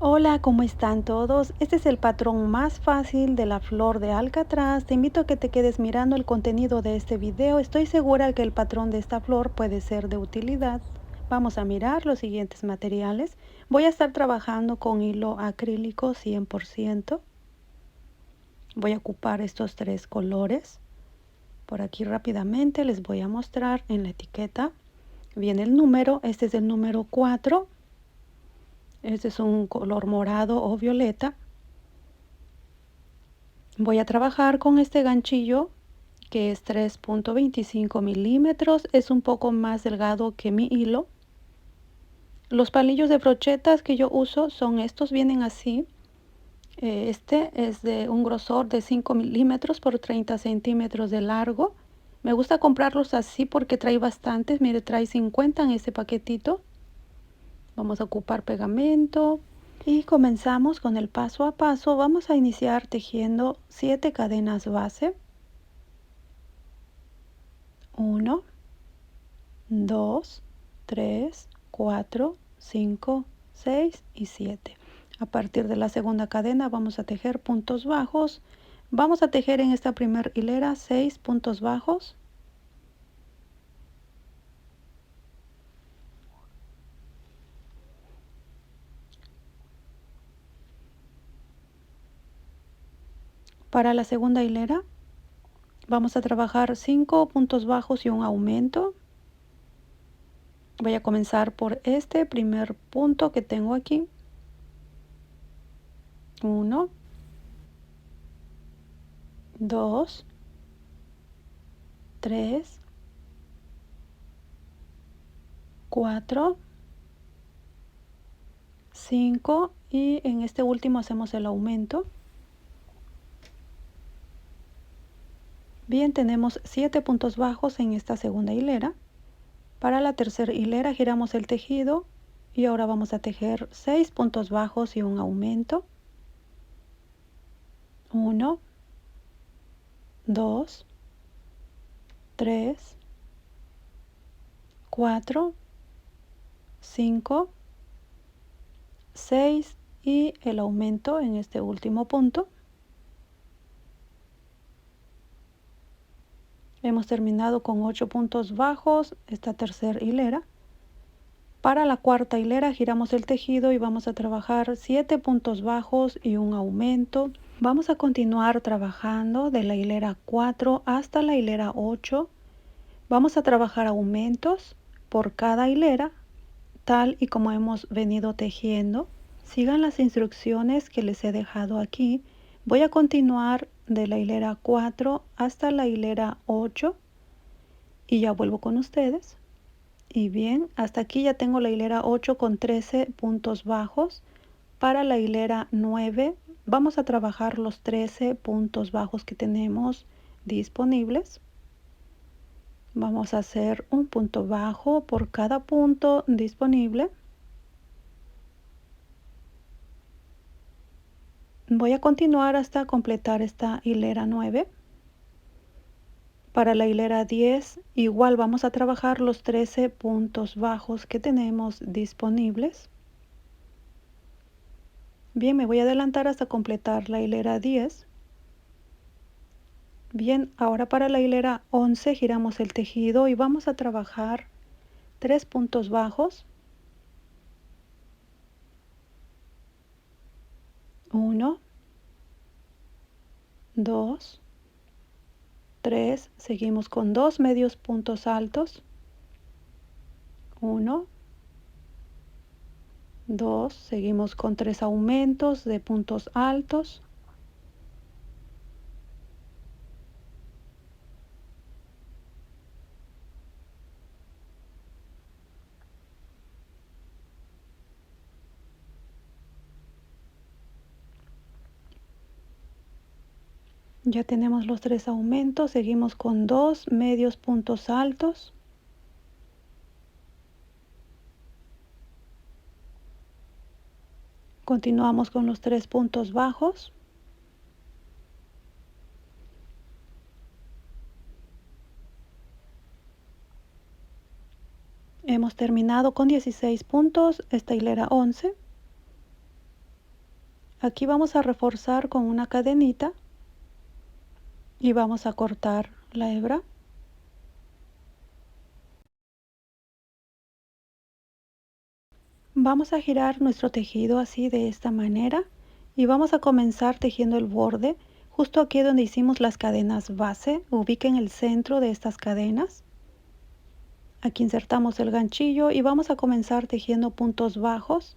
Hola, ¿cómo están todos? Este es el patrón más fácil de la flor de alcatraz. Te invito a que te quedes mirando el contenido de este video. Estoy segura que el patrón de esta flor puede ser de utilidad. Vamos a mirar los siguientes materiales. Voy a estar trabajando con hilo acrílico 100%. Voy a ocupar estos tres colores. Por aquí rápidamente les voy a mostrar en la etiqueta. Viene el número, este es el número 4. Este es un color morado o violeta. Voy a trabajar con este ganchillo que es 3.25 milímetros. Es un poco más delgado que mi hilo. Los palillos de brochetas que yo uso son estos, vienen así. Este es de un grosor de 5 milímetros por 30 centímetros de largo. Me gusta comprarlos así porque trae bastantes. Mire, trae 50 en este paquetito. Vamos a ocupar pegamento y comenzamos con el paso a paso. Vamos a iniciar tejiendo 7 cadenas base. 1, 2, 3, 4, 5, 6 y 7. A partir de la segunda cadena vamos a tejer puntos bajos. Vamos a tejer en esta primera hilera 6 puntos bajos. Para la segunda hilera vamos a trabajar 5 puntos bajos y un aumento. Voy a comenzar por este primer punto que tengo aquí. 1, 2, 3, 4, 5 y en este último hacemos el aumento. Bien, tenemos 7 puntos bajos en esta segunda hilera. Para la tercera hilera giramos el tejido y ahora vamos a tejer 6 puntos bajos y un aumento. 1, 2, 3, 4, 5, 6 y el aumento en este último punto. Hemos terminado con 8 puntos bajos esta tercera hilera. Para la cuarta hilera giramos el tejido y vamos a trabajar 7 puntos bajos y un aumento. Vamos a continuar trabajando de la hilera 4 hasta la hilera 8. Vamos a trabajar aumentos por cada hilera, tal y como hemos venido tejiendo. Sigan las instrucciones que les he dejado aquí. Voy a continuar de la hilera 4 hasta la hilera 8 y ya vuelvo con ustedes. Y bien, hasta aquí ya tengo la hilera 8 con 13 puntos bajos. Para la hilera 9 vamos a trabajar los 13 puntos bajos que tenemos disponibles. Vamos a hacer un punto bajo por cada punto disponible. Voy a continuar hasta completar esta hilera 9. Para la hilera 10 igual vamos a trabajar los 13 puntos bajos que tenemos disponibles. Bien, me voy a adelantar hasta completar la hilera 10. Bien, ahora para la hilera 11 giramos el tejido y vamos a trabajar 3 puntos bajos. 1, 2, 3, seguimos con 2 medios puntos altos. 1, 2, seguimos con 3 aumentos de puntos altos. Ya tenemos los 3 aumentos, seguimos con 2 medios puntos altos. Continuamos con los 3 puntos bajos. Hemos terminado con 16 puntos esta hilera 11. Aquí vamos a reforzar con una cadenita y vamos a cortar la hebra. Vamos a girar nuestro tejido así de esta manera y vamos a comenzar tejiendo el borde justo aquí donde hicimos las cadenas base. Ubiquen el centro de estas cadenas. Aquí insertamos el ganchillo y vamos a comenzar tejiendo puntos bajos.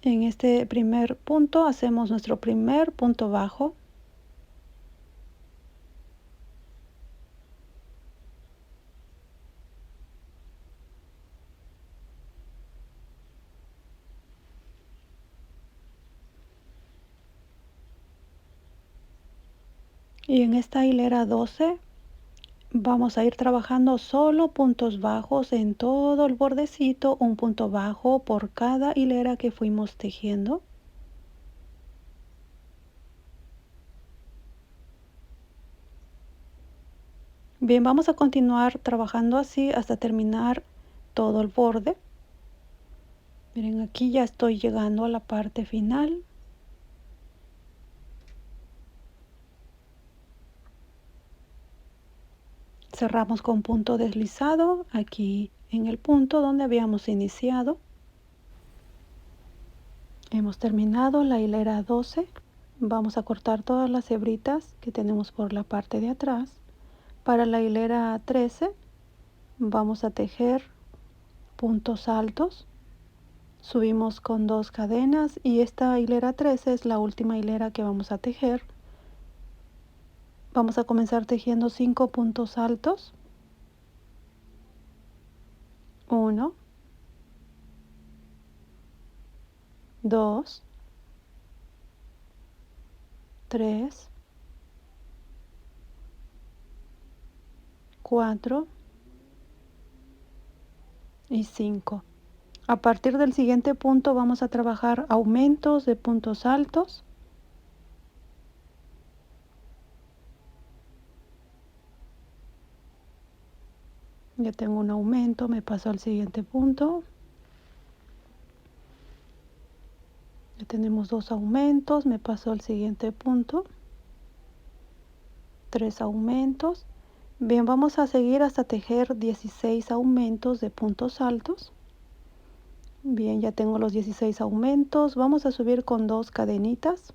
En este primer punto hacemos nuestro primer punto bajo. Y en esta hilera 12 vamos a ir trabajando solo puntos bajos en todo el bordecito, un punto bajo por cada hilera que fuimos tejiendo. Bien, vamos a continuar trabajando así hasta terminar todo el borde. Miren, aquí ya estoy llegando a la parte final. Cerramos con punto deslizado aquí en el punto donde habíamos iniciado. Hemos terminado la hilera 12. Vamos a cortar todas las hebritas que tenemos por la parte de atrás. Para la hilera 13 vamos a tejer puntos altos. Subimos con 2 cadenas y esta hilera 13 es la última hilera que vamos a tejer. Vamos a comenzar tejiendo 5 puntos altos. 1, 2, 3, 4 y 5. A partir del siguiente punto vamos a trabajar aumentos de puntos altos. Ya tengo un aumento, me paso al siguiente punto. Ya tenemos 2 aumentos, me paso al siguiente punto. 3 aumentos. Bien, vamos a seguir hasta tejer 16 aumentos de puntos altos. Bien, ya tengo los 16 aumentos. Vamos a subir con 2 cadenitas.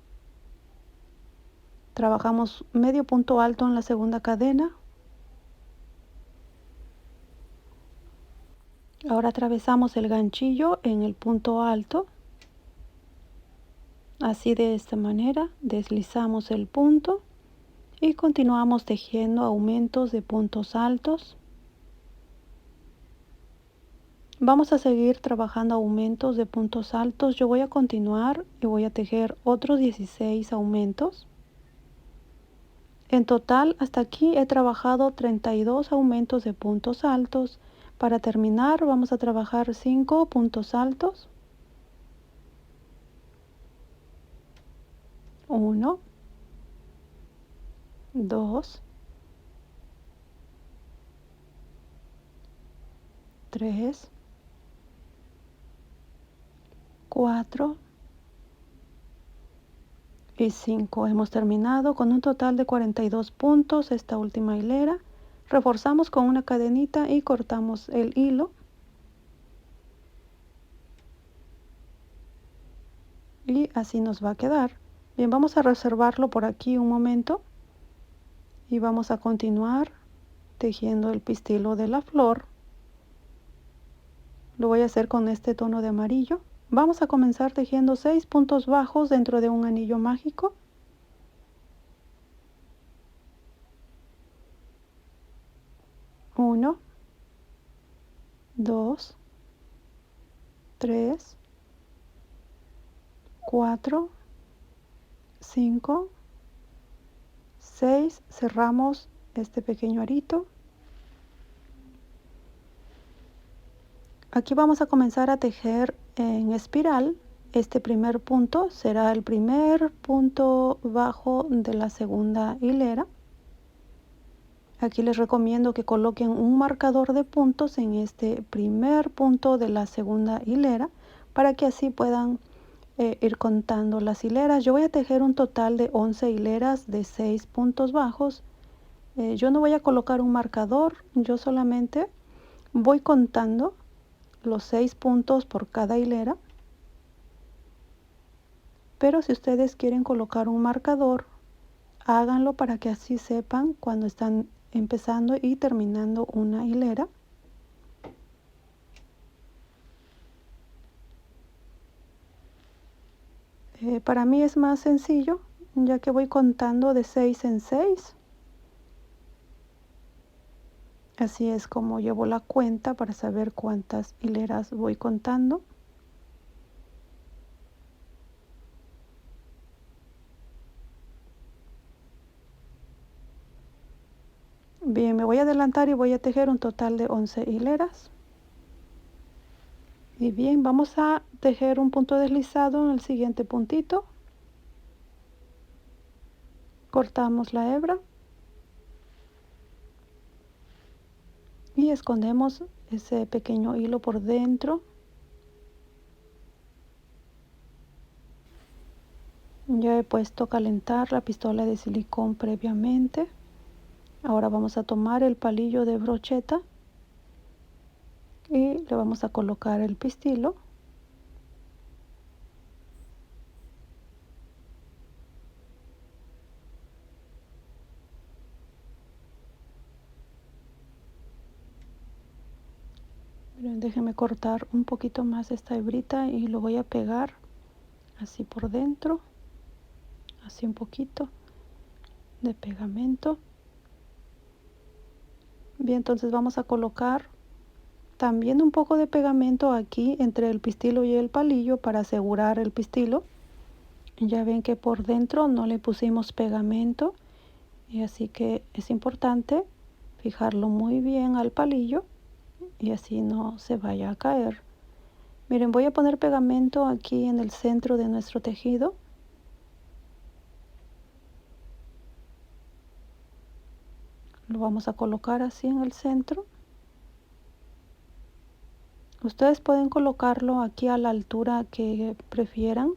Trabajamos medio punto alto en la segunda cadena. Ahora atravesamos el ganchillo en el punto alto. Así de esta manera deslizamos el punto y continuamos tejiendo aumentos de puntos altos. Vamos a seguir trabajando aumentos de puntos altos. Yo voy a continuar y voy a tejer otros 16 aumentos. En total, hasta aquí he trabajado 32 aumentos de puntos altos. Para terminar, vamos a trabajar 5 puntos altos. 1, 2, 3, 4 y 5. Hemos terminado con un total de 42 puntos esta última hilera. Reforzamos con una cadenita y cortamos el hilo. Y así nos va a quedar. Bien, vamos a reservarlo por aquí un momento. Y vamos a continuar tejiendo el pistilo de la flor. Lo voy a hacer con este tono de amarillo. Vamos a comenzar tejiendo 6 puntos bajos dentro de un anillo mágico. 1, 2, 3, 4, 5, 6. Cerramos este pequeño arito. Aquí vamos a comenzar a tejer en espiral. Este primer punto será el primer punto bajo de la segunda hilera. Aquí les recomiendo que coloquen un marcador de puntos en este primer punto de la segunda hilera para que así puedan ir contando las hileras. Yo voy a tejer un total de 11 hileras de 6 puntos bajos. Yo no voy a colocar un marcador, yo solamente voy contando los 6 puntos por cada hilera. Pero si ustedes quieren colocar un marcador, háganlo para que así sepan cuando están empezando y terminando una hilera. Para mí es más sencillo, ya que voy contando de 6 en 6. Así es como llevo la cuenta para saber cuántas hileras voy contando. Bien, me voy a adelantar y voy a tejer un total de 11 hileras. Y bien, vamos a tejer un punto deslizado en el siguiente puntito. Cortamos la hebra y escondemos ese pequeño hilo por dentro. Ya he puesto a calentar la pistola de silicón previamente. Ahora vamos a tomar el palillo de brocheta y le vamos a colocar el pistilo. Miren, déjenme cortar un poquito más esta hebrita y lo voy a pegar así por dentro, así un poquito de pegamento. Bien, entonces vamos a colocar también un poco de pegamento aquí entre el pistilo y el palillo para asegurar el pistilo. Ya ven que por dentro no le pusimos pegamento y así que es importante fijarlo muy bien al palillo y así no se vaya a caer. Miren, voy a poner pegamento aquí en el centro de nuestro tejido. Lo vamos a colocar así en el centro. Ustedes pueden colocarlo aquí a la altura que prefieran.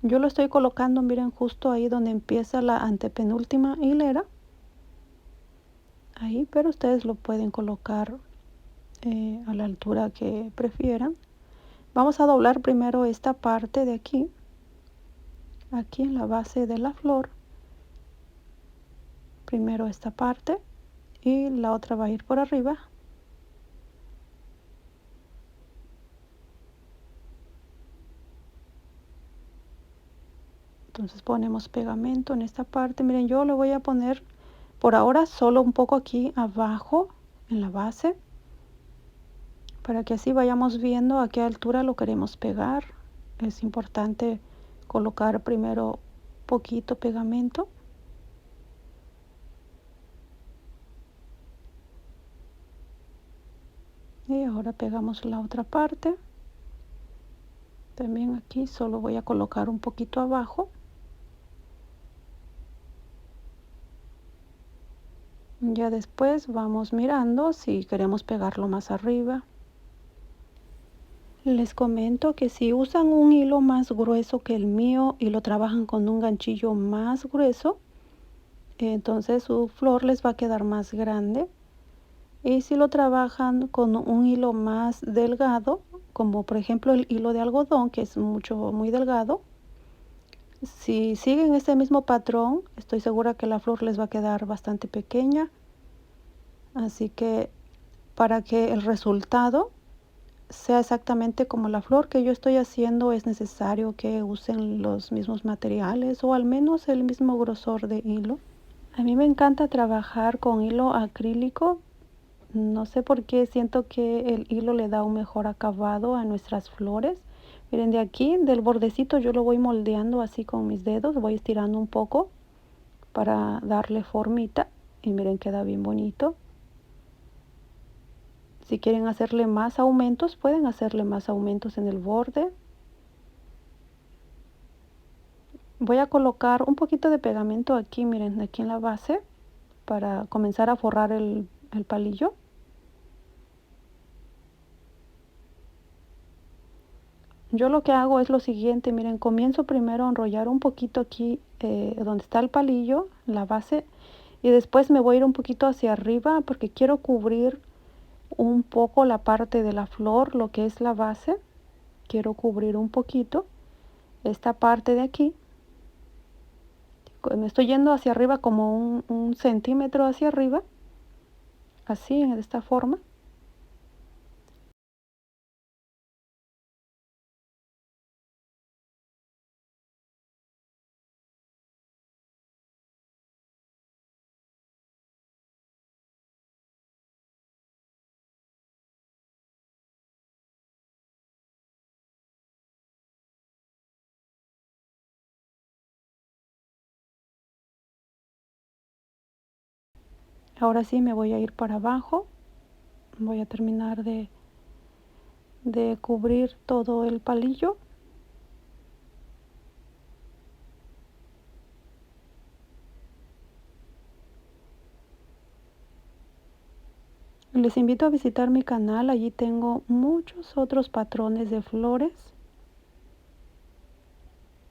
Yo lo estoy colocando, miren, justo ahí donde empieza la antepenúltima hilera. Ahí, pero ustedes lo pueden colocar a la altura que prefieran. Vamos a doblar primero esta parte de aquí, aquí en la base de la flor. Primero esta parte y la otra va a ir por arriba. Entonces ponemos pegamento en esta parte. Miren, yo le voy a poner por ahora solo un poco aquí abajo en la base, para que así vayamos viendo a qué altura lo queremos pegar. Es importante colocar primero poquito pegamento. Y ahora pegamos la otra parte. También aquí solo voy a colocar un poquito abajo. Ya después vamos mirando si queremos pegarlo más arriba. Les comento que si usan un hilo más grueso que el mío y lo trabajan con un ganchillo más grueso, entonces su flor les va a quedar más grande. Y si lo trabajan con un hilo más delgado, como por ejemplo el hilo de algodón, que es muy delgado, si siguen este mismo patrón, estoy segura que la flor les va a quedar bastante pequeña. Así que para que el resultado sea exactamente como la flor que yo estoy haciendo, es necesario que usen los mismos materiales o al menos el mismo grosor de hilo. A mí me encanta trabajar con hilo acrílico. No sé por qué siento que el hilo le da un mejor acabado a nuestras flores. Miren, de aquí, del bordecito, yo lo voy moldeando así con mis dedos. Voy estirando un poco para darle formita. Y miren, queda bien bonito. Si quieren hacerle más aumentos, pueden hacerle más aumentos en el borde. Voy a colocar un poquito de pegamento aquí, miren, aquí en la base. para comenzar a forrar el palillo. Yo lo que hago es lo siguiente, miren, comienzo primero a enrollar un poquito aquí donde está el palillo, la base, y después me voy a ir un poquito hacia arriba porque quiero cubrir un poco la parte de la flor, lo que es la base. Quiero cubrir un poquito esta parte de aquí. Me estoy yendo hacia arriba como un centímetro hacia arriba, así, de esta forma. Ahora sí me voy a ir para abajo. Voy a terminar de cubrir todo el palillo. Les invito a visitar mi canal, allí tengo muchos otros patrones de flores.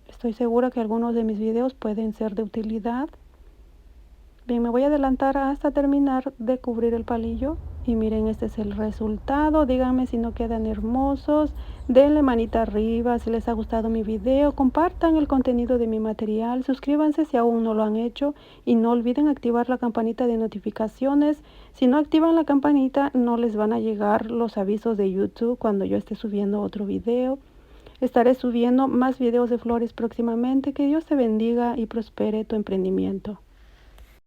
Estoy segura que algunos de mis videos pueden ser de utilidad. Bien, me voy a adelantar hasta terminar de cubrir el palillo. Y miren, este es el resultado. Díganme si no quedan hermosos. Denle manita arriba si les ha gustado mi video. Compartan el contenido de mi material. Suscríbanse si aún no lo han hecho. Y no olviden activar la campanita de notificaciones. Si no activan la campanita, no les van a llegar los avisos de YouTube cuando yo esté subiendo otro video. Estaré subiendo más videos de flores próximamente. Que Dios te bendiga y prospere tu emprendimiento.